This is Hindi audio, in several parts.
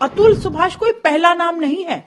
अतुल सुभाष कोई पहला नाम नहीं है।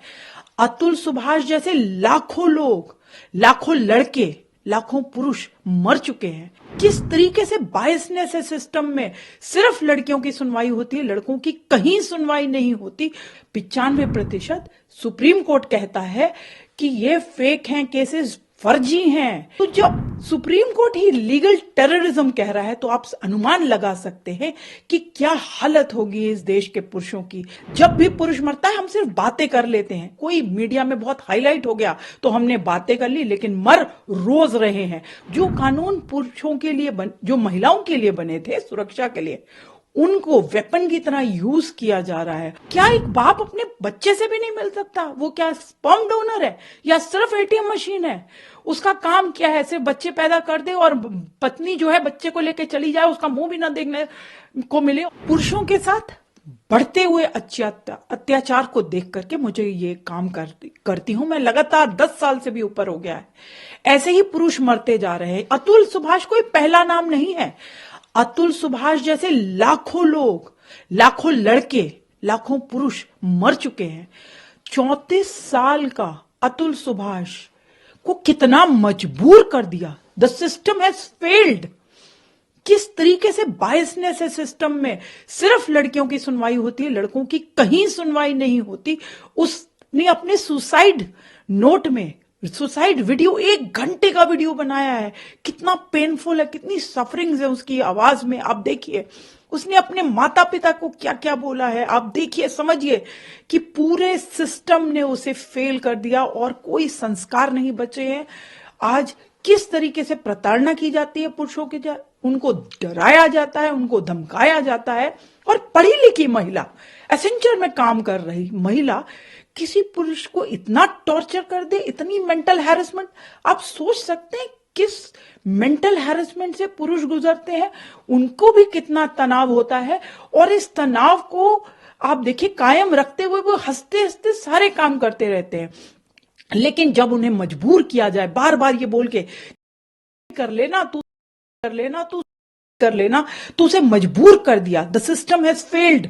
अतुल सुभाष जैसे लाखों लोग, लाखों लड़के, लाखों पुरुष मर चुके हैं। किस तरीके से बायसनेस है सिस्टम में। सिर्फ लड़कियों की सुनवाई होती है, लड़कों की कहीं सुनवाई नहीं होती। 95% सुप्रीम कोर्ट कहता है कि ये फेक हैं केसेस, फर्जी हैं। तो जब सुप्रीम कोर्ट ही लीगल टेररिज्म कह रहा है तो आप अनुमान लगा सकते हैं कि क्या हालत होगी इस देश के पुरुषों की। जब भी पुरुष मरता है हम सिर्फ बातें कर लेते हैं, कोई मीडिया में बहुत हाईलाइट हो गया तो हमने बातें कर ली, लेकिन मर रोज रहे हैं। जो कानून पुरुषों के लिए जो महिलाओं के लिए बने थे सुरक्षा के लिए, उनको वेपन की तरह यूज किया जा रहा है। क्या एक बाप अपने बच्चे से भी नहीं मिल सकता? वो क्या स्पर्म डोनर है या सिर्फ एटीएम मशीन है? उसका काम क्या है? सिर्फ बच्चे पैदा कर दे और पत्नी जो है बच्चे को लेकर चली जाए, उसका मुंह भी ना देखने को मिले। पुरुषों के साथ बढ़ते हुए अत्याचार को देख करके मुझे ये काम करती हूं मैं। लगातार 10 साल से भी ऊपर हो गया है, ऐसे ही पुरुष मरते जा रहे हैं। अतुल सुभाष कोई पहला नाम नहीं है। अतुल सुभाष जैसे लाखों लोग, लाखों लड़के, लाखों पुरुष मर चुके हैं। 34 साल का अतुल सुभाष को कितना मजबूर कर दिया। The system has failed. किस तरीके से बायसनेस है सिस्टम में। सिर्फ लड़कियों की सुनवाई होती है, लड़कों की कहीं सुनवाई नहीं होती। उसने अपने सुसाइड नोट में सुसाइड वीडियो, 1 घंटे का वीडियो बनाया है। कितना पेनफुल है, कितनी सफरिंग्स है उसकी आवाज में। आप देखिए उसने अपने माता पिता को क्या क्या बोला है। आप देखिए, समझिए कि पूरे सिस्टम ने उसे फेल कर दिया और कोई संस्कार नहीं बचे हैं। आज किस तरीके से प्रताड़ना की जाती है पुरुषों के, उनको डराया जाता है, उनको धमकाया जाता है। और पढ़ी लिखी महिला, एसेंचर में काम कर रही महिला किसी पुरुष को इतना टॉर्चर कर दे, इतनी मेंटल हैरेसमेंट। आप सोच सकते हैं किस मेंटल हैरेसमेंट से पुरुष गुजरते हैं, उनको भी कितना तनाव होता है। और इस तनाव को आप देखिए कायम रखते हुए वो हंसते हंसते सारे काम करते रहते हैं। लेकिन जब उन्हें मजबूर किया जाए बार बार ये बोल के कर लेना तू, कर लेना तू, कर लेना, तो उसे मजबूर कर दिया। The system has failed.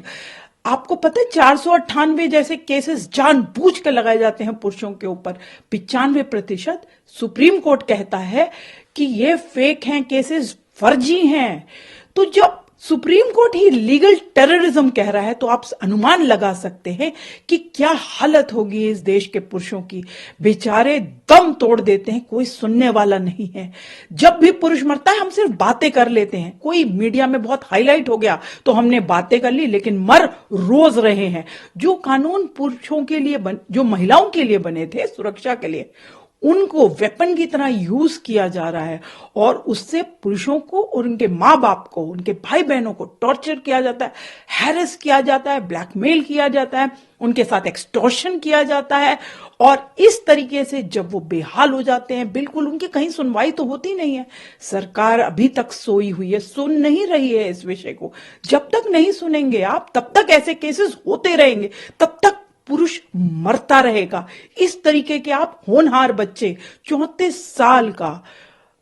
आपको पता है 498 जैसे केसेस जानबूझ कर लगाए जाते हैं पुरुषों के ऊपर। 95% सुप्रीम कोर्ट कहता है कि ये फेक हैं केसेस, फर्जी हैं। तो जब सुप्रीम कोर्ट ही लीगल टेररिज्म कह रहा है तो आप अनुमान लगा सकते हैं कि क्या हालत होगी इस देश के पुरुषों की। बेचारे दम तोड़ देते हैं, कोई सुनने वाला नहीं है। जब भी पुरुष मरता है हम सिर्फ बातें कर लेते हैं, कोई मीडिया में बहुत हाईलाइट हो गया तो हमने बातें कर ली, लेकिन मर रोज रहे हैं। जो कानून पुरुषों के लिए जो महिलाओं के लिए बने थे सुरक्षा के लिए, उनको वेपन की तरह यूज किया जा रहा है। और उससे पुरुषों को और उनके माँ बाप को, उनके भाई बहनों को टॉर्चर किया जाता है, हैरेस किया जाता है, ब्लैकमेल किया जाता है, उनके साथ एक्सटॉर्शन किया जाता है। और इस तरीके से जब वो बेहाल हो जाते हैं, बिल्कुल उनकी कहीं सुनवाई तो होती नहीं है। सरकार अभी तक सोई हुई है, सुन नहीं रही है इस विषय को। जब तक नहीं सुनेंगे आप, तब तक ऐसे केसेस होते रहेंगे, तब तक पुरुष मरता रहेगा। इस तरीके के आप होनहार बच्चे, 34 साल का,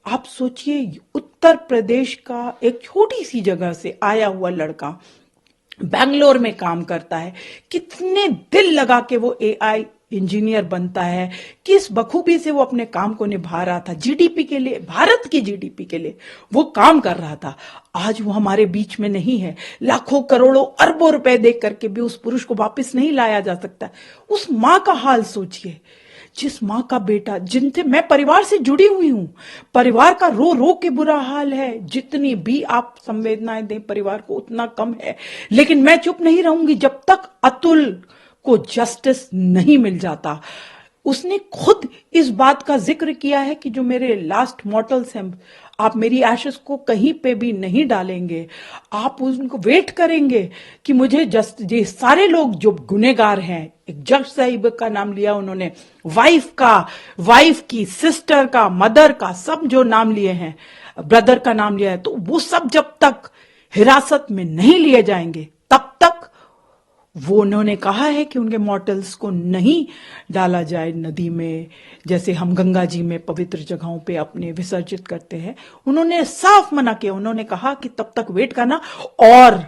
आप सोचिए उत्तर प्रदेश का एक छोटी सी जगह से आया हुआ लड़का बैंगलोर में काम करता है, कितने दिल लगा के वो एआई इंजीनियर बनता है, किस बखूबी से वो अपने काम को निभा रहा था। जीडीपी के लिए, भारत की जीडीपी के लिए वो काम कर रहा था। आज वो हमारे बीच में नहीं है। लाखों करोड़ों अरबों रुपए देख करके भी उस पुरुष को वापस नहीं लाया जा सकता। उस माँ का हाल सोचिए, जिस माँ का बेटा, जिनसे मैं परिवार से जुड़ी हुई हूं, परिवार का रो रो के बुरा हाल है। जितनी भी आप संवेदनाएं दें परिवार को उतना कम है। लेकिन मैं चुप नहीं रहूंगी जब तक अतुल को जस्टिस नहीं मिल जाता। उसने खुद इस बात का जिक्र किया है कि जो मेरे लास्ट मॉर्टल्स हैं, आप मेरी एशेस को कहीं पे भी नहीं डालेंगे, आप उनको वेट करेंगे कि मुझे ये सारे लोग जो गुनेगार हैं, एक जज साहिब का नाम लिया उन्होंने, वाइफ की, सिस्टर का, मदर का, सब जो नाम लिए हैं, ब्रदर का नाम लिया है, तो वो सब जब तक हिरासत में नहीं लिए जाएंगे तब तक वो, उन्होंने कहा है कि उनके मॉर्टल्स को नहीं डाला जाए नदी में, जैसे हम गंगा जी में पवित्र जगहों पे अपने विसर्जित करते हैं। उन्होंने साफ मना किया। उन्होंने कहा कि तब तक वेट करना। और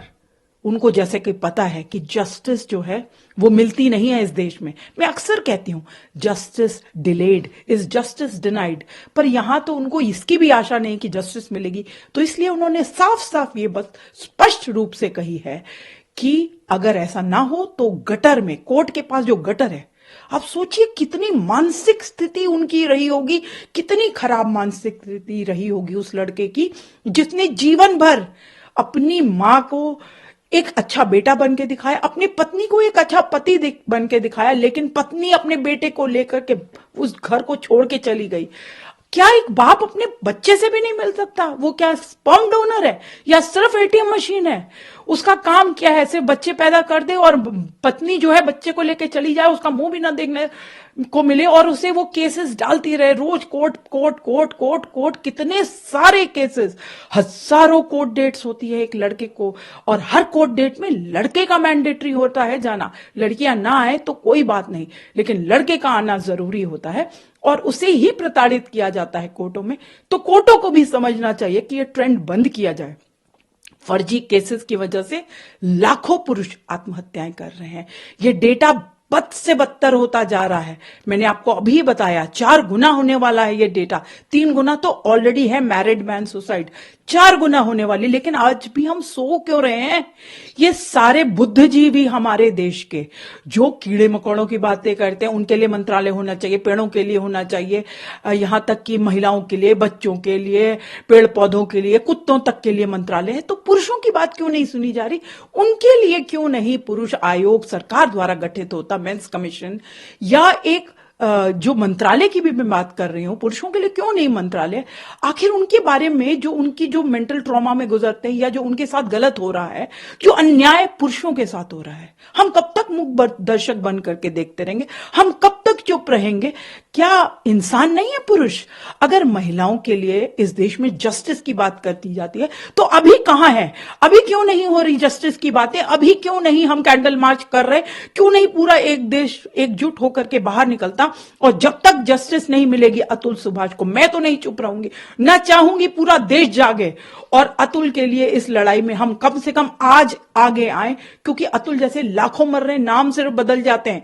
उनको जैसे कि पता है कि जस्टिस जो है वो मिलती नहीं है इस देश में। मैं अक्सर कहती हूं justice delayed is justice denied, पर यहां तो उनको इसकी भी आशा नहीं कि जस्टिस मिलेगी। तो इसलिए उन्होंने साफ साफ ये बात स्पष्ट रूप से कही है कि अगर ऐसा ना हो तो गटर में, कोर्ट के पास जो गटर है, आप सोचिए कितनी मानसिक स्थिति उनकी रही होगी, कितनी खराब मानसिक स्थिति रही होगी उस लड़के की जिसने जीवन भर अपनी मां को एक अच्छा बेटा बन के दिखाया, अपनी पत्नी को एक अच्छा पति बन के दिखाया, लेकिन पत्नी अपने बेटे को लेकर के उस घर को छोड़ के चली गई। क्या एक बाप अपने बच्चे से भी नहीं मिल सकता? वो क्या स्पर्म डोनर है या सिर्फ एटीएम मशीन है? उसका काम क्या है? सिर्फ बच्चे पैदा कर दे और पत्नी जो है बच्चे को लेके चली जाए, उसका मुंह भी ना देखने को मिले और उसे वो केसेस डालती रहे रोज, court court court court court, कितने सारे केसेस, हजारों कोर्ट डेट्स होती है एक लड़के को, और हर कोर्ट डेट में लड़के का मैंडेटरी होता है जाना। लड़कियां ना आए तो कोई बात नहीं, लेकिन लड़के का आना जरूरी होता है और उसे ही प्रताड़ित किया जाता है कोर्टों में। तो कोर्टों को भी समझना चाहिए कि यह ट्रेंड बंद किया जाए। फर्जी केसेस की वजह से लाखों पुरुष आत्महत्याएं कर रहे हैं। यह डेटा बद से बदतर होता जा रहा है। मैंने आपको अभी बताया 4 गुना होने वाला है ये डेटा। 3 गुना तो ऑलरेडी है मैरिड मैन सुसाइड, 4 गुना होने वाली। लेकिन आज भी हम सो क्यों रहे हैं? ये सारे बुद्धिजीवी हमारे देश के जो कीड़े मकोड़ों की बातें करते हैं, उनके लिए मंत्रालय होना चाहिए, पेड़ों के लिए होना चाहिए, यहां तक कि महिलाओं के लिए, बच्चों के लिए, पेड़ पौधों के लिए, कुत्तों तक के लिए मंत्रालय है। तो पुरुषों की बात क्यों नहीं सुनी जा रही? उनके लिए क्यों नहीं पुरुष आयोग सरकार द्वारा गठित होता, मेंस कमीशन, या एक जो मंत्रालय की भी मैं बात कर रही हूं, पुरुषों के लिए क्यों नहीं मंत्रालय? आखिर उनके बारे में जो उनकी जो मेंटल ट्रॉमा में गुजरते हैं या जो उनके साथ गलत हो रहा है, जो अन्याय पुरुषों के साथ हो रहा है, हम कब तक मूक दर्शक बन करके देखते रहेंगे? हम कब तक चुप रहेंगे? क्या इंसान नहीं है पुरुष? अगर महिलाओं के लिए इस देश में जस्टिस की बात करती जाती है तो अभी कहां है? अभी क्यों नहीं हो रही जस्टिस की बातें? अभी क्यों नहीं हम कैंडल मार्च कर रहे? क्यों नहीं पूरा एक देश एकजुट होकर के बाहर निकलता? और जब तक जस्टिस नहीं मिलेगी अतुल सुभाष को, मैं तो नहीं चुप रहूंगी, ना चाहूंगी पूरा देश जागे और अतुल के लिए इस लड़ाई में हम कम से कम आज आगे आए, क्योंकि अतुल जैसे लाखों मर रहे, नाम सिर्फ बदल जाते हैं।